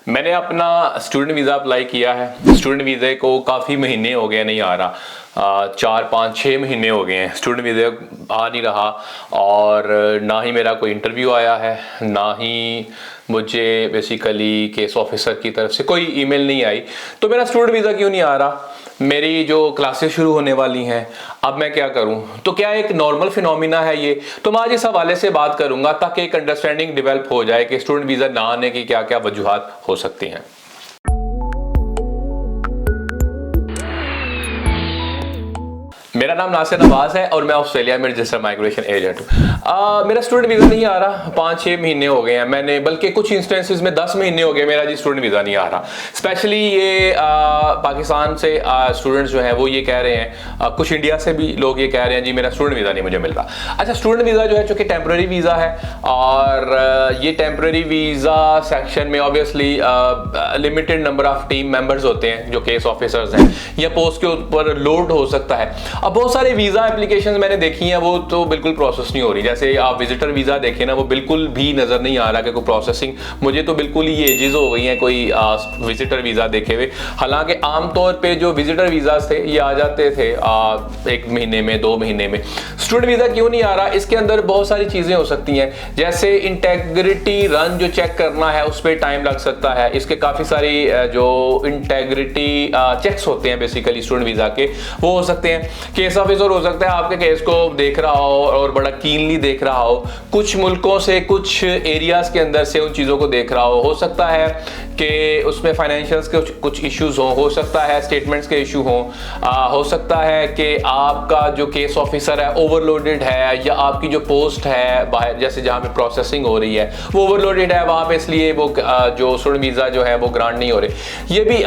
मैंने अपना student visa apply किया है। स्टूडेंट वीज़े को काफ़ी महीने हो गए नहीं आ रहा, 4-5-6 महीने हो गए हैं स्टूडेंट वीज़े आ नहीं रहा। और ना ही मेरा कोई इंटरव्यू आया है, ना ही मुझे बेसिकली केस ऑफिसर की तरफ से कोई ईमेल नहीं आई। तो मेरा स्टूडेंट वीज़ा क्यों नहीं आ रहा? मेरी जो क्लासेस शुरू होने वाली हैं, अब मैं क्या करूं? तो क्या एक नॉर्मल फिनोमिना है ये? तो मैं आज इस हवाले से बात करूंगा ताकि एक अंडरस्टैंडिंग डेवलप हो जाए कि स्टूडेंट वीज़ा ना आने की क्या क्या वजूहात हो सकती हैं। मेरा नाम नासिर नवाज है और मैं ऑस्ट्रेलिया में रजिस्टर्ड माइग्रेशन एजेंट हूँ। मेरा स्टूडेंट वीज़ा नहीं आ रहा, 5-6 महीने हो गए हैं। मैंने बल्कि कुछ इंस्टेंसेस में 10 महीने हो गए मेरा जी स्टूडेंट वीज़ा नहीं आ रहा। स्पेशली ये पाकिस्तान से स्टूडेंट्स जो हैं वो ये कह रहे हैं, कुछ इंडिया से भी लोग ये कह रहे हैं जी मेरा स्टूडेंट वीज़ा नहीं मुझे मिल रहा। अच्छा, स्टूडेंट वीज़ा जो है चूँकि टेम्प्रेरी वीज़ा है और ये टेम्प्रेरी वीज़ा सेक्शन में obviously limited number of team members होते हैं जो केस ऑफिसर्स हैं या पोस्ट के ऊपर लोड हो सकता है। अब बहुत सारे वीज़ा एप्लीकेशंस मैंने देखी हैं, वो तो बिल्कुल प्रोसेस नहीं हो रही। जैसे आप विजिटर वीज़ा देखें ना, वो बिल्कुल भी नज़र नहीं आ रहा कि कोई प्रोसेसिंग। मुझे तो बिल्कुल ही एजेस हो गई हैं कोई विजिटर वीज़ा देखे हुए। हालांकि आमतौर पे जो विजिटर वीज़ाज थे ये आ जाते थे 1 महीने में, 2 महीने में। स्टूडेंट वीज़ा क्यों नहीं आ रहा? इसके अंदर बहुत सारी चीज़ें हो सकती हैं, जैसे इंटेग्रिटी रन जो चेक करना है उस पर टाइम लग सकता है। इसके काफ़ी सारी जो इंटेग्रिटी चेक्स होते हैं बेसिकली स्टूडेंट वीज़ा के, वो हो सकते हैं। केस ऑफिसर हो सकता है आपके केस को देख रहा हो और बड़ा कीनली देख रहा हो, कुछ मुल्कों से, कुछ एरियाज के अंदर से उन चीज़ों को देख रहा हो सकता है कि उसमें फाइनेंशियल्स के कुछ इश्यूज हो सकता है स्टेटमेंट्स के इशू हो सकता है कि आपका जो केस ऑफिसर है ओवरलोडेड है, या आपकी जो पोस्ट है बाहर जैसे जहाँ पे प्रोसेसिंग हो रही है वो ओवरलोडेड है वहाँ पे, इसलिए वो जो स्टूडेंट वीज़ा जो है वो ग्रांट नहीं हो रही। ये भी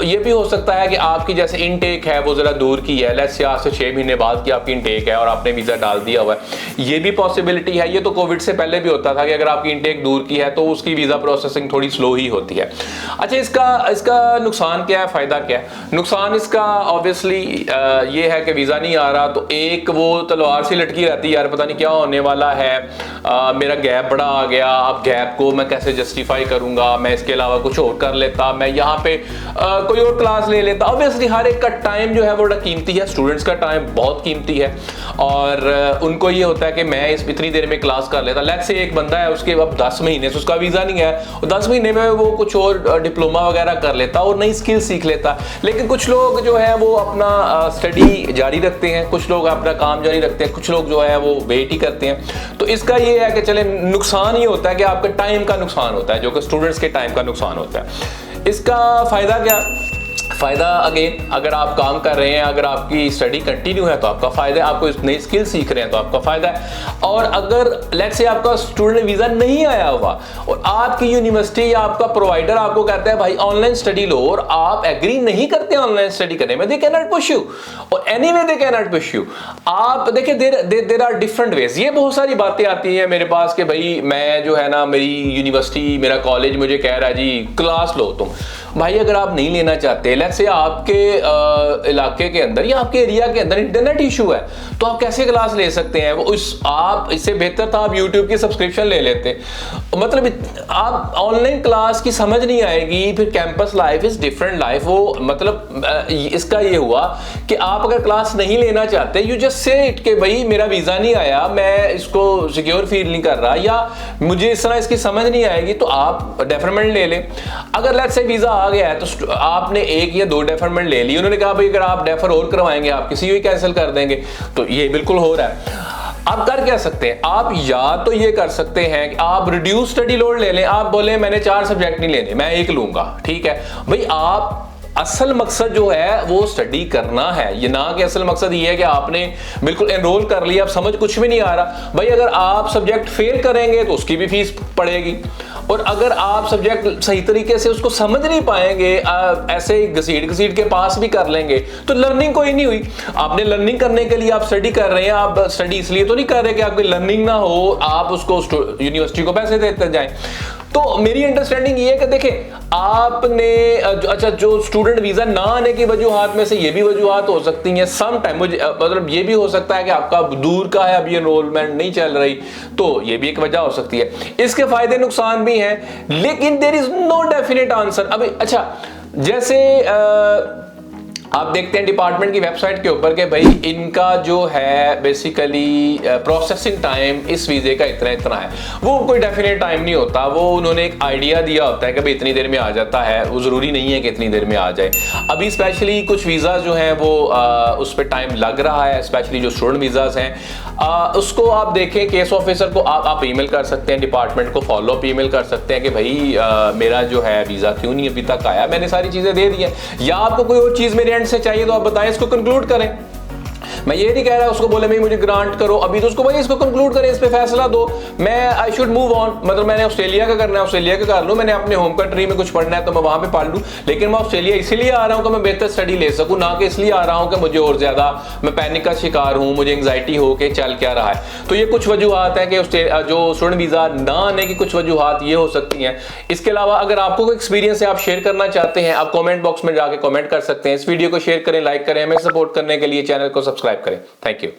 ये भी हो सकता है कि आपकी जैसे इनटेक है वो ज़रा दूर की है, लेट्स से आज से 6 महीने बाद की आपकी इनटेक है और आपने वीज़ा डाल दिया हुआ है। ये भी पॉसिबिलिटी है। ये तो कोविड से पहले भी होता था कि अगर आपकी इनटेक दूर की है तो उसकी वीज़ा प्रोसेसिंग थोड़ी स्लो ही होती है। अच्छा, इसका नुकसान क्या है, फ़ायदा क्या है? नुकसान इसका ऑब्वियसली ये है कि वीज़ा नहीं आ रहा तो एक वो तलवार से लटकी रहती है, यार पता नहीं क्या होने वाला है, मेरा गैप बड़ा आ गया, अब गैप को मैं कैसे जस्टिफाई करूँगा, मैं इसके अलावा कुछ और कर लेता, मैं यहाँ पे कोई और क्लास ले लेता। ऑब्वियसली हर एक का टाइम जो है वो बड़ा कीमती है, स्टूडेंट्स का टाइम बहुत कीमती है और उनको ये होता है कि मैं इतनी देर में क्लास कर लेता। लेट्स से एक बंदा है उसके अब 10 महीने से उसका वीज़ा नहीं है और 10 महीने में वो कुछ और डिप्लोमा वगैरह कर लेता और नई स्किल सीख लेता। लेकिन कुछ लोग जो है वो अपना स्टडी जारी रखते हैं, कुछ लोग अपना काम जारी रखते हैं, कुछ लोग जो है वो वेट ही करते हैं। तो इसका ये है कि चले नुकसान ही होता है कि आपके टाइम का नुकसान होता है, जो कि स्टूडेंट्स के टाइम का नुकसान होता है। इसका फ़ायदा क्या? फ़ायदा अगेन, अगर आप काम कर रहे हैं, अगर आपकी स्टडी कंटिन्यू है तो आपका फ़ायदा है, आपको नई स्किल सीख रहे हैं तो आपका फ़ायदा है। और अगर लेट्स से आपका स्टूडेंट वीज़ा नहीं आया हुआ और आपकी यूनिवर्सिटी या आपका प्रोवाइडर आपको कहता है भाई ऑनलाइन स्टडी लो और आप एग्री नहीं करते ऑनलाइन स्टडी करने में, they can not push you और anyway they can not push you. आप देखिए देयर आर डिफरेंट वेज। ये बहुत सारी बातें आती हैं मेरे पास कि भाई मैं जो है ना, मेरी यूनिवर्सिटी, मेरा कॉलेज मुझे कह रहा है जी क्लास लो तुम। भाई अगर आप नहीं लेना चाहते, लेट्स से आपके इलाके के अंदर या आपके एरिया के अंदर इंटरनेट इशू है तो आप कैसे क्लास ले सकते हैं? वो आप इससे बेहतर था आप यूट्यूब की सब्सक्रिप्शन ले लेते। मतलब आप ऑनलाइन क्लास की समझ नहीं आएगी, फिर campus life is different life. वो मतलब इसका ये हुआ कि आप अगर क्लास नहीं लेना चाहते, यू जस्ट से इट के भाई मेरा वीज़ा नहीं आया, मैं इसको सिक्योर फील नहीं कर रहा या मुझे इस तरह इसकी समझ नहीं आएगी, तो आप डेफरमेंट ले लें। अगर लेट्स से वीज़ा आ गया है तो आपने 1 या 2 डेफरमेंट ले ली, उन्होंने कहा भाई अगर आप डेफर और करवाएंगे आप किसी को कैंसिल कर देंगे, तो ये बिल्कुल हो रहा है। आप कर क्या सकते हैं? आप या तो ये कर सकते हैं कि आप रिड्यूस स्टडी लोड ले लें। आप बोले मैंने 4 सब्जेक्ट नहीं लेने, मैं 1 लूंगा, ठीक है भाई। आप असल मकसद जो है वो स्टडी करना है, ये ना कि असल मकसद ये है कि आपने बिल्कुल एनरोल कर लिया, अब समझ कुछ भी नहीं आ रहा। भाई अगर आप सब्जेक्ट फेल करेंगे तो उसकी भी फीस पड़ेगी और अगर आप सब्जेक्ट सही तरीके से उसको समझ नहीं पाएंगे, ऐसे ही घसीट के पास भी कर लेंगे तो लर्निंग कोई नहीं हुई। आपने लर्निंग करने के लिए आप स्टडी कर रहे हैं, आप स्टडी इसलिए तो नहीं कर रहे कि आपकी लर्निंग ना हो, आप उसको यूनिवर्सिटी को पैसे देते जाएं। तो मेरी अंडरस्टैंडिंग ये है कि देखें आपने अच्छा, जो स्टूडेंट वीजा ना आने की वजूहात में से ये भी वजूहात हो सकती हैं सम टाइम, मुझे मतलब ये भी हो सकता है कि आपका दूर का है, अभी एनरोलमेंट नहीं चल रही, तो ये भी एक वजह हो सकती है। इसके फायदे नुकसान भी हैं, लेकिन there is no definite answer अभी। अच्छा, जैसे आप देखते हैं डिपार्टमेंट की वेबसाइट के ऊपर कि भाई इनका जो है बेसिकली प्रोसेसिंग टाइम इस वीजे का इतना इतना है, वो कोई डेफिनेट टाइम नहीं होता, वो उन्होंने एक आइडिया दिया होता है कि भाई इतनी देर में आ जाता है, वो ज़रूरी नहीं है कि इतनी देर में आ जाए। अभी स्पेशली कुछ वीज़ा जो हैं वो उस पर टाइम लग रहा है, स्पेशली जो स्टूडेंट वीज़ाज हैं, उसको आप देखें, केस ऑफिसर को आप ईमेल कर सकते हैं, डिपार्टमेंट को फॉलो अप ईमेल कर सकते हैं कि भाई मेरा जो है वीज़ा क्यों नहीं अभी तक आया, मैंने सारी चीज़ें दे दी हैं, या आपको कोई और चीज़ मेरे एंड से चाहिए तो आप बताएं, इसको कंक्लूड करें। मैं ये नहीं कह रहा उसको बोले भाई मुझे ग्रांट करो अभी, तो उसको भाई इसको कंक्लूड करें, इस पे फैसला दो, मैं आई शुड मूव ऑन। मतलब मैंने ऑस्ट्रेलिया का करना है, ऑस्ट्रेलिया का कर लूं, मैंने अपने होम कंट्री में कुछ पढ़ना है तो मैं वहां पे पढ़ लूं, लेकिन मैं ऑस्ट्रेलिया इसीलिए आ रहा हूं कि मैं बेहतर स्टडी ले सकूं, ना कि इसलिए आ रहा हूं कि मुझे और ज्यादा मैं पैनिक का शिकार हूं, मुझे एंग्जाइटी हो के चल क्या रहा है। तो ये कुछ वजूहत है कि जो स्टूडेंट वीजा ना आने की कुछ वजूहत ये हो सकती हैं। इसके अलावा अगर आपको कोई एक्सपीरियंस है, आप शेयर करना चाहते हैं, आप कॉमेंट बॉक्स में जाके कॉमेंट कर सकते हैं। इस वीडियो को शेयर करें, लाइक करें, हमें सपोर्ट करने के लिए चैनल को सब्सक्राइब करें। Thank you.